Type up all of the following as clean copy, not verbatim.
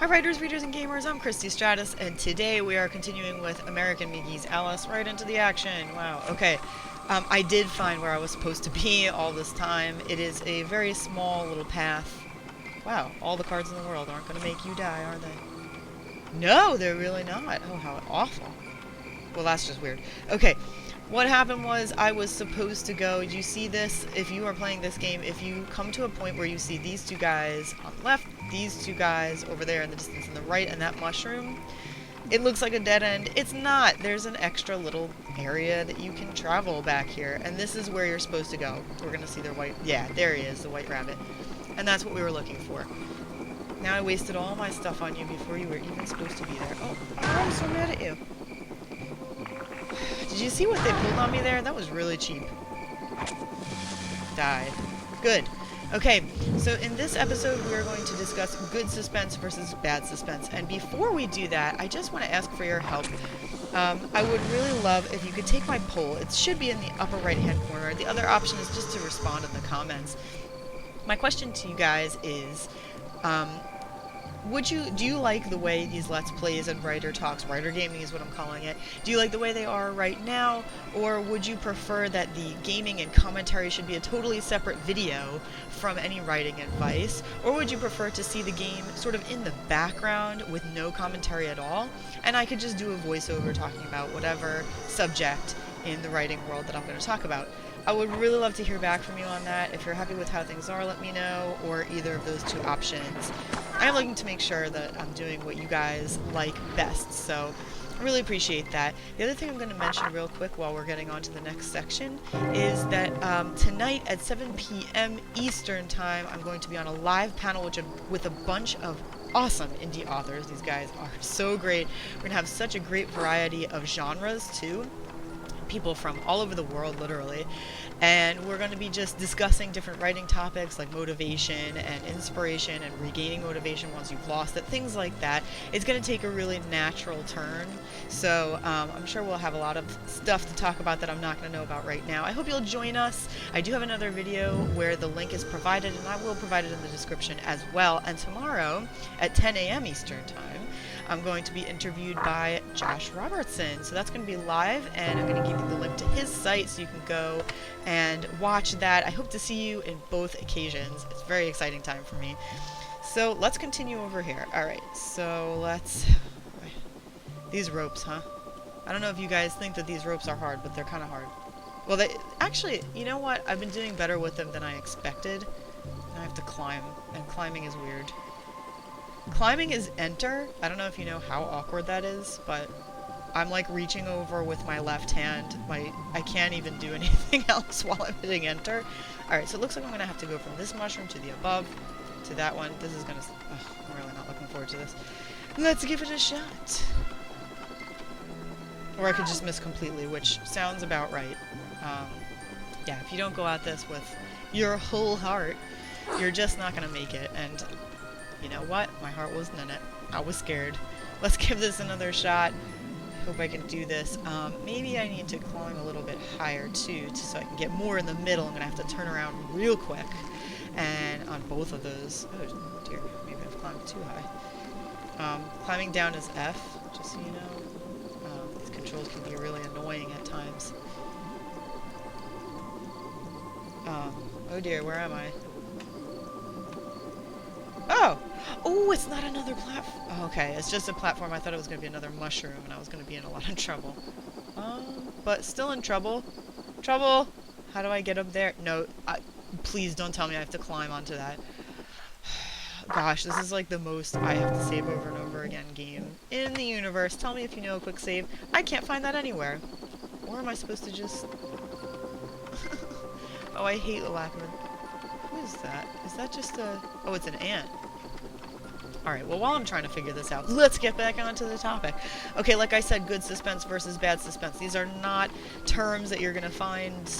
Hi writers, readers, and gamers, I'm Christy Stratus, and today we are continuing with American McGee's Alice, right into the action. Wow, okay. I did find where I was supposed to be all this time. It is a very small little path. Wow, all the cards in the world aren't going to make you die, are they? No, they're really not. Oh, how awful. Well, that's just weird. Okay, what happened was I was supposed to go. You see this? If you are playing this game, if you come to a point where you see these two guys on the left, these two guys over there in the distance on the right, and that mushroom, it looks like a dead end. It's not. There's an extra little area that you can travel back here, and this is where you're supposed to go. We're going to see their white... Yeah, there he is, the white rabbit. And that's what we were looking for. Now I wasted all my stuff on you before you were even supposed to be there. Oh, I'm so mad at you. Did you see what they pulled on me there? That was really cheap. Die. Good. Okay, so in this episode we are going to discuss good suspense versus bad suspense. And before we do that, I just want to ask for your help. I would really love if you could take my poll. It should be in the upper right-hand corner. The other option is just to respond in the comments. My question to you guys is, do you like the way these Let's Plays and Writer Talks, Writer Gaming is what I'm calling it, do you like the way they are right now, or would you prefer that the gaming and commentary should be a totally separate video from any writing advice, or would you prefer to see the game sort of in the background with no commentary at all, and I could just do a voiceover talking about whatever subject in the writing world that I'm going to talk about? I would really love to hear back from you on that. If you're happy with how things are, let me know, or either of those two options. I'm looking to make sure that I'm doing what you guys like best, so I really appreciate that. The other thing I'm going to mention real quick while we're getting on to the next section is that tonight at 7 p.m. Eastern Time, I'm going to be on a live panel with a bunch of awesome indie authors. These guys are so great. We're going to have such a great variety of genres, too. People from all over the world, literally, and we're going to be just discussing different writing topics like motivation and inspiration and regaining motivation once you've lost it, things like that. It's going to take a really natural turn, so I'm sure we'll have a lot of stuff to talk about that I'm not going to know about right now. I hope you'll join us. I do have another video where the link is provided, and I will provide it in the description as well. And tomorrow at 10 a.m. Eastern Time, I'm going to be interviewed by Josh Robertson. So that's going to be live, and I'm going to give you the link to his site so you can go and watch that. I hope to see you in both occasions. It's a very exciting time for me. So let's continue over here. Alright, so let's... These ropes, huh? I don't know if you guys think that these ropes are hard, but they're kind of hard. Well, they... Actually, you know what? I've been doing better with them than I expected. Now I have to climb, and climbing is weird. Climbing is enter. I don't know if you know how awkward that is, but I'm like reaching over with my left hand. I can't even do anything else while I'm hitting enter. Alright, so it looks like I'm going to have to go from this mushroom to the above, to that one. This is going to... I'm really not looking forward to this. Let's give it a shot. Or I could just miss completely, which sounds about right. Yeah, if you don't go at this with your whole heart, you're just not going to make it, and... You know what? My heart wasn't in it. I was scared. Let's give this another shot. Hope I can do this. Maybe I need to climb a little bit higher too, so I can get more in the middle. I'm gonna have to turn around real quick. And on both of those... Oh dear, maybe I've climbed too high. Climbing down is F, just so you know. These controls can be really annoying at times. Oh dear, where am I? Oh! Oh, it's not another platform. Oh, okay, it's just a platform. I thought it was going to be another mushroom, and I was going to be in a lot of trouble. But still in trouble. Trouble! How do I get up there? No, please don't tell me I have to climb onto that. Gosh, this is like the most I have to save over and over again game in the universe. Tell me if you know a quick save. I can't find that anywhere. Or am I supposed to just... Oh, I hate the lack of it. Who is that? Is that just a... Oh, it's an ant. Alright, well, while I'm trying to figure this out, let's get back onto the topic. Okay, like I said, good suspense versus bad suspense. These are not terms that you're going to find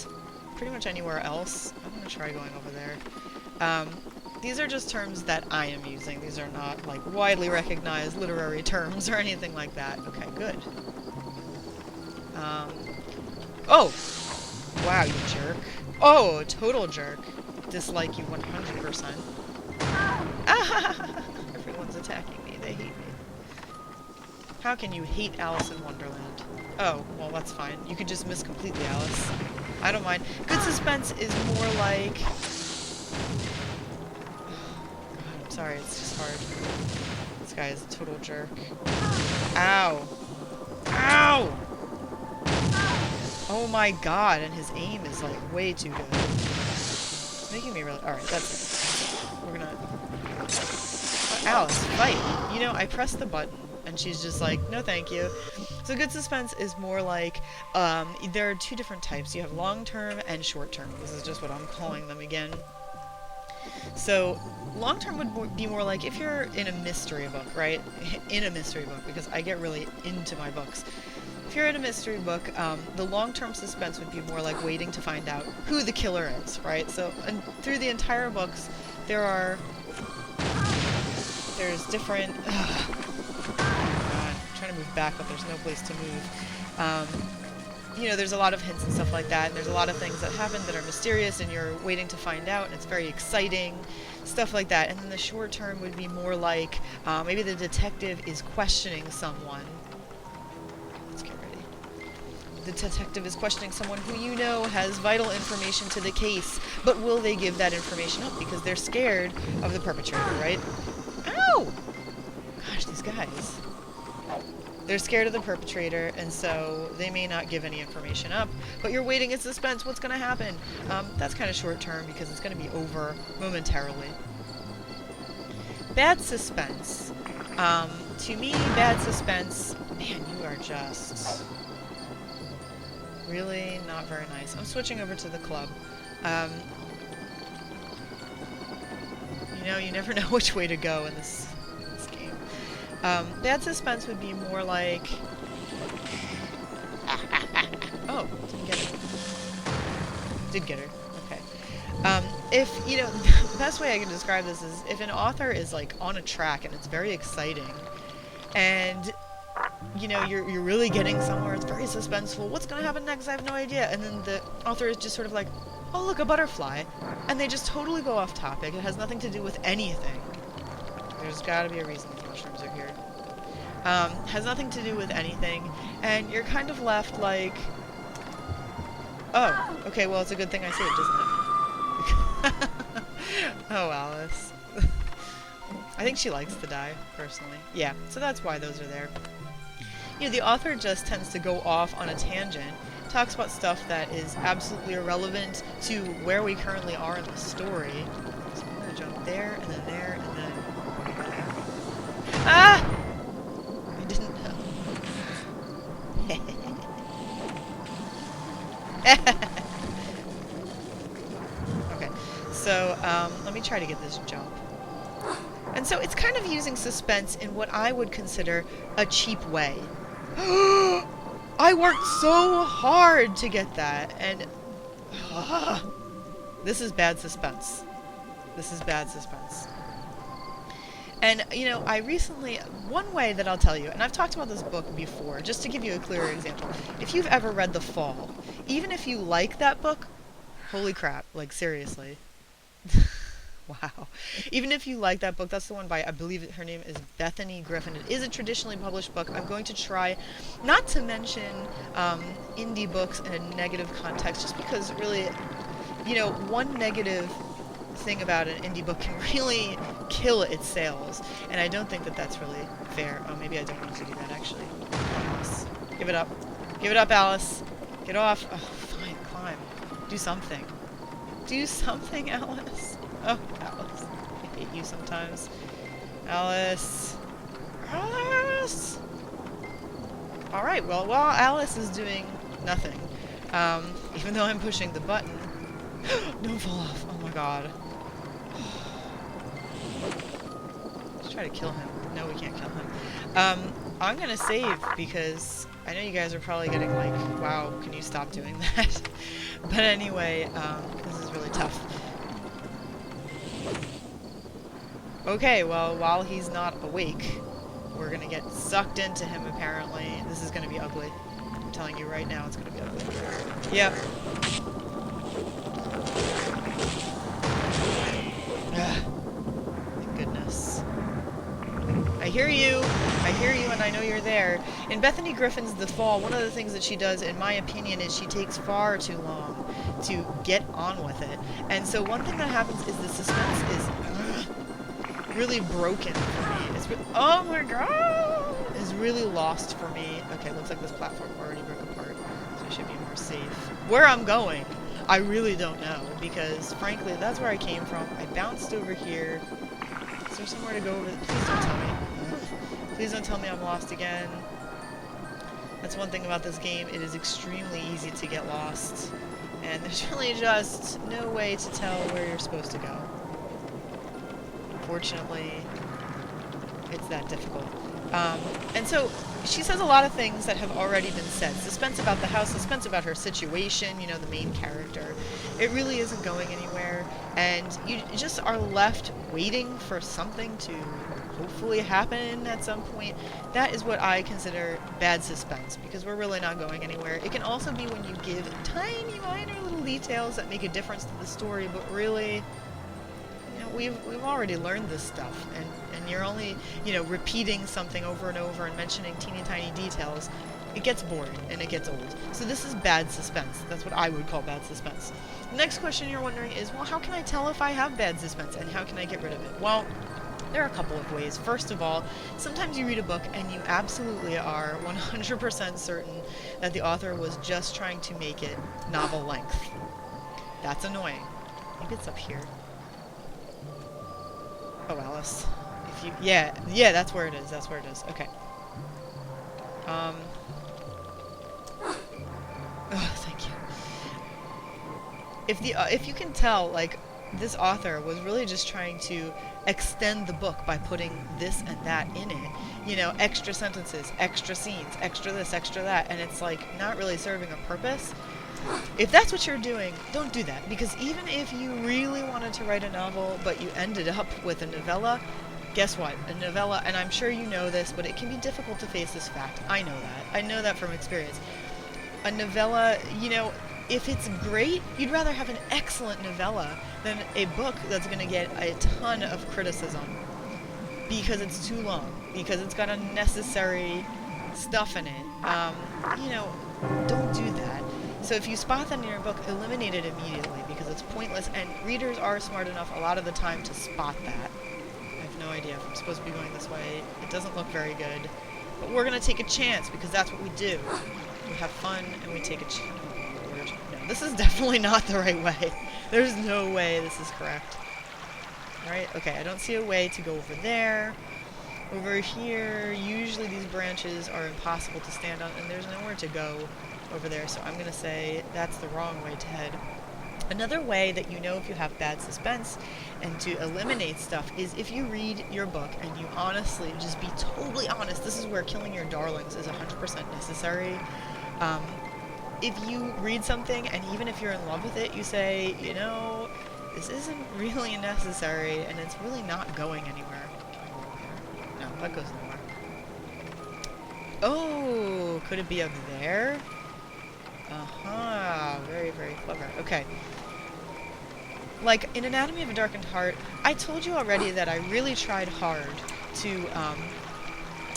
pretty much anywhere else. I'm going to try going over there. These are just terms that I am using. These are not, like, widely recognized literary terms or anything like that. Okay, good. Oh! Wow, you jerk. Oh, total jerk. Dislike you 100%. Ah! Everyone's attacking me. They hate me. How can you hate Alice in Wonderland? Oh, well, that's fine. You could just miss completely, Alice. I don't mind. Good suspense is more like... God, I'm sorry, it's just hard. This guy is a total jerk. Ow! Ow! Oh my god, and his aim is like way too good. It's making me really... Alright, that's it. We're gonna... Alice, fight! You know, I pressed the button, and she's just like, no thank you. So good suspense is more like, there are two different types. You have long-term and short-term. This is just what I'm calling them again. So long-term would be more like if you're in a mystery book, right? In a mystery book, because I get really into my books. If you're in a mystery book, the long-term suspense would be more like waiting to find out who the killer is, right? So and through the entire books, there's different... I'm trying to move back, but there's no place to move. You know, there's a lot of hints and stuff like that, and there's a lot of things that happen that are mysterious, and you're waiting to find out, and it's very exciting, stuff like that. And then the short term would be more like, maybe the detective is questioning someone. Let's get ready. The detective is questioning someone who you know has vital information to the case, but will they give that information up because they're scared of the perpetrator, right? Ow! Gosh, these guys. They're scared of the perpetrator, and so they may not give any information up, but you're waiting in suspense. What's going to happen? That's kind of short term because it's going to be over momentarily. Bad suspense. To me, bad suspense... Man, you are just... really not very nice. I'm switching over to the club. You know, you never know which way to go in this game. Bad suspense would be more like... Oh, didn't get her. Did get her. Okay. If, you know, the best way I can describe this is if an author is, like, on a track and it's very exciting, and, you know, you're really getting somewhere, it's very suspenseful, what's gonna happen next? I have no idea. And then the author is just sort of like, oh, look, a butterfly. And they just totally go off topic. It has nothing to do with anything. There's gotta be a reason the mushrooms are here. Has nothing to do with anything, and you're kind of left like, oh, okay, well, it's a good thing I saved, isn't it? Oh, Alice. I think she likes to die, personally. Yeah, so that's why those are there. You know, the author just tends to go off on a tangent, talks about stuff that is absolutely irrelevant to where we currently are in the story. So I'm gonna jump there, and then there, and then... Ah! I didn't know. Okay, so, let me try to get this jump. And so it's kind of using suspense in what I would consider a cheap way. I worked so hard to get that, and... this is bad suspense. This is bad suspense. And, you know, I recently... One way that I'll tell you, and I've talked about this book before, just to give you a clearer example. If you've ever read The Fall, even if you like that book... Holy crap, like, seriously. Wow. Even if you like that book, that's the one by, I believe her name is Bethany Griffin. It is a traditionally published book. I'm going to try not to mention indie books in a negative context, just because really, you know, one negative thing about an indie book can really kill its sales, and I don't think that that's really fair. Oh, maybe I don't want to do that, actually. Alice. Give it up. Give it up, Alice. Get off. Oh, fine, climb. Do something. Do something, Alice. Oh, Alice. I hate you sometimes. Alice. Alice! Alright, well, while Alice is doing nothing, even though I'm pushing the button... Don't fall off. Oh my god. Let's try to kill him. No, we can't kill him. I'm gonna save, because I know you guys are probably getting like, wow, can you stop doing that? But anyway, this is really tough. Okay, well, while he's not awake, we're gonna get sucked into him, apparently. This is gonna be ugly. I'm telling you right now, it's gonna be ugly. Yep. Ugh. Thank goodness. I hear you, and I know you're there. In Bethany Griffin's The Fall, one of the things that she does, in my opinion, is she takes far too long to get on with it. And so one thing that happens is the suspense is really broken for me. It's oh my god! It's really lost for me. Okay, looks like this platform already broke apart, so I should be more safe. Where I'm going, I really don't know, because frankly, that's where I came from. I bounced over here. Is there somewhere to go over? Please don't tell me. Please don't tell me I'm lost again. That's one thing about this game. It is extremely easy to get lost. And there's really just no way to tell where you're supposed to go. Unfortunately, it's that difficult. And so, she says a lot of things that have already been said. Suspense about the house, suspense about her situation, you know, the main character. It really isn't going anywhere, and you just are left waiting for something to hopefully happen at some point. That is what I consider bad suspense, because we're really not going anywhere. It can also be when you give tiny, minor little details that make a difference to the story, but really, you know, we've already learned this stuff, and you're only, you know, repeating something over and over and mentioning teeny tiny details. It gets boring and it gets old. So this is bad suspense. That's what I would call bad suspense. The next question you're wondering is, well, how can I tell if I have bad suspense, and how can I get rid of it? Well, there are a couple of ways. First of all, sometimes you read a book and you absolutely are 100% certain that the author was just trying to make it novel length. That's annoying. Maybe it's up here. Oh, Alice. If you, yeah, that's where it is. That's where it is. Okay. Oh, thank you. If you can tell, like, this author was really just trying to extend the book by putting this and that in it. You know, extra sentences, extra scenes, extra this, extra that, and it's like not really serving a purpose. If that's what you're doing, don't do that, because even if you really wanted to write a novel, but you ended up with a novella, guess what? A novella, and I'm sure you know this, but it can be difficult to face this fact. I know that. I know that from experience. A novella, you know, if it's great, you'd rather have an excellent novella than a book that's going to get a ton of criticism because it's too long, because it's got unnecessary stuff in it. You know, don't do that. So if you spot that in your book, eliminate it immediately, because it's pointless, and readers are smart enough a lot of the time to spot that. I have no idea if I'm supposed to be going this way. It doesn't look very good, but we're going to take a chance, because that's what we do. We have fun, and we take a chance. No, this is definitely not the right way. There's no way this is correct. Right? Okay, I don't see a way to go over there. Over here, usually these branches are impossible to stand on, and there's nowhere to go over there, so I'm going to say that's the wrong way to head. Another way that you know if you have bad suspense and to eliminate stuff is if you read your book and you honestly, just be totally honest, this is where killing your darlings is 100% necessary. If you read something and even if you're in love with it, you say, you know, this isn't really necessary and it's really not going anywhere. No, that goes nowhere. Oh, could it be up there? Very, very clever. Okay. Like, in Anatomy of a Darkened Heart, I told you already that I really tried hard to,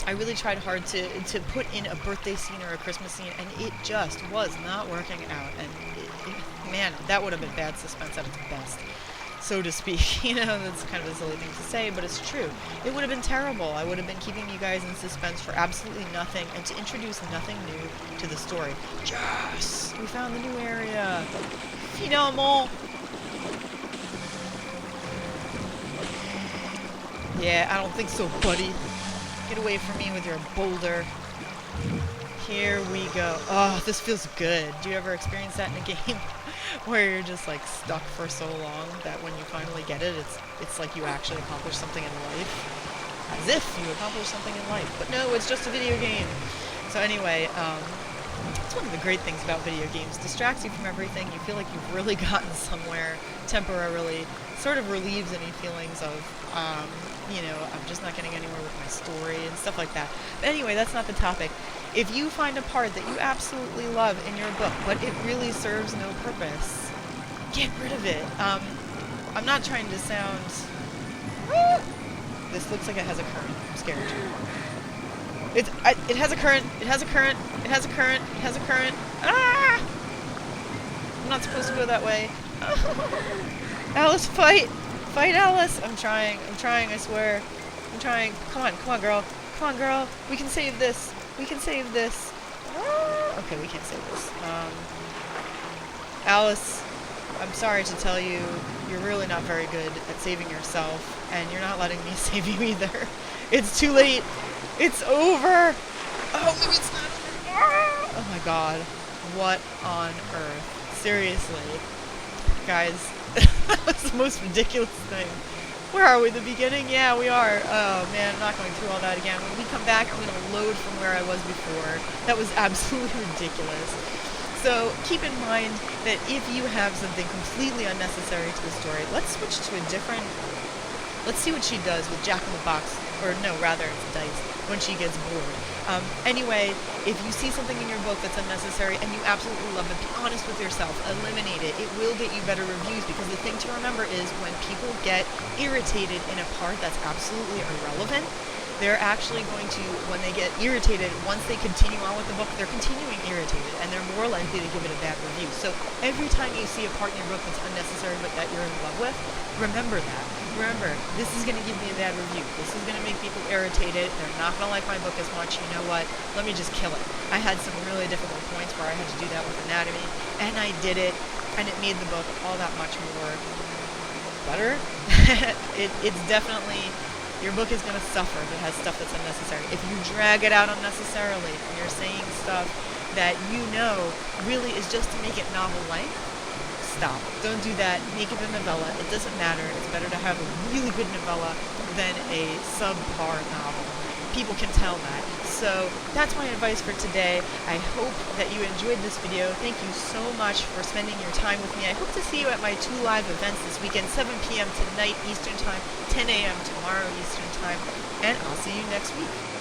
to put in a birthday scene or a Christmas scene, and it just was not working out, and man, that would have been bad suspense at its best, so to speak. You know, that's kind of a silly thing to say, but it's true. It would have been terrible. I would have been keeping you guys in suspense for absolutely nothing, and to introduce nothing new to the story. Yes! We found the new area! Finalement! Yeah, I don't think so, buddy. Get away from me with your boulder. Here we go. Oh, this feels good. Do you ever experience that in a game where you're just like stuck for so long that when you finally get it, it's like you actually accomplished something in life? As if you accomplished something in life. But no, it's just a video game. So anyway, it's one of the great things about video games. Distracts you from everything. You feel like you've really gotten somewhere temporarily. Sort of relieves any feelings of, you know, I'm just not getting anywhere with my story and stuff like that. But anyway, that's not the topic. If you find a part that you absolutely love in your book, but it really serves no purpose, get rid of it. I'm not trying to sound... This looks like it has a current. I'm scared. It has a current. It has a current. It has a current. It has a current. Ah! I'm not supposed to go that way. Alice, fight! Fight, Alice! I'm trying, I swear. I'm trying. Come on, girl. Come on, girl. We can save this. We can save this. Ah! Okay, we can't save this. Alice, I'm sorry to tell you, you're really not very good at saving yourself, and you're not letting me save you either. It's too late. It's over. Oh, maybe it's not over. Ah! Oh my god. What on earth? Seriously. Guys, that was the most ridiculous thing. Where are we? The beginning? Yeah, we are. Oh man, I'm not going through all that again. When we come back, I'm going to load from where I was before. That was absolutely ridiculous. So keep in mind that if you have something completely unnecessary to the story, let's switch to a different... Let's see what she does with Jack in the Box. Or no, rather, it's Dice, when she gets bored. Anyway, if you see something in your book that's unnecessary and you absolutely love it, be honest with yourself. Eliminate it. It will get you better reviews, because the thing to remember is when people get irritated in a part that's absolutely irrelevant, they're actually going to, when they get irritated, once they continue on with the book, they're continuing irritated, and they're more likely to give it a bad review. So every time you see a part in your book that's unnecessary but that you're in love with, remember that. Remember, this is going to give me a bad review. This is going to make people irritated. They're not going to like my book as much. You know what? Let me just kill it. I had some really difficult points where I had to do that with anatomy, and I did it, and it made the book all that much more better. It's definitely... Your book is going to suffer if it has stuff that's unnecessary. If you drag it out unnecessarily and you're saying stuff that you know really is just to make it novel-like, stop. Don't do that. Make it a novella. It doesn't matter. It's better to have a really good novella than a subpar novel. People can tell that. So that's my advice for today. I hope that you enjoyed this video. Thank you so much for spending your time with me. I hope to see you at my 2 live events this weekend, 7 p.m. tonight Eastern Time, 10 a.m. tomorrow Eastern Time, and I'll see you next week.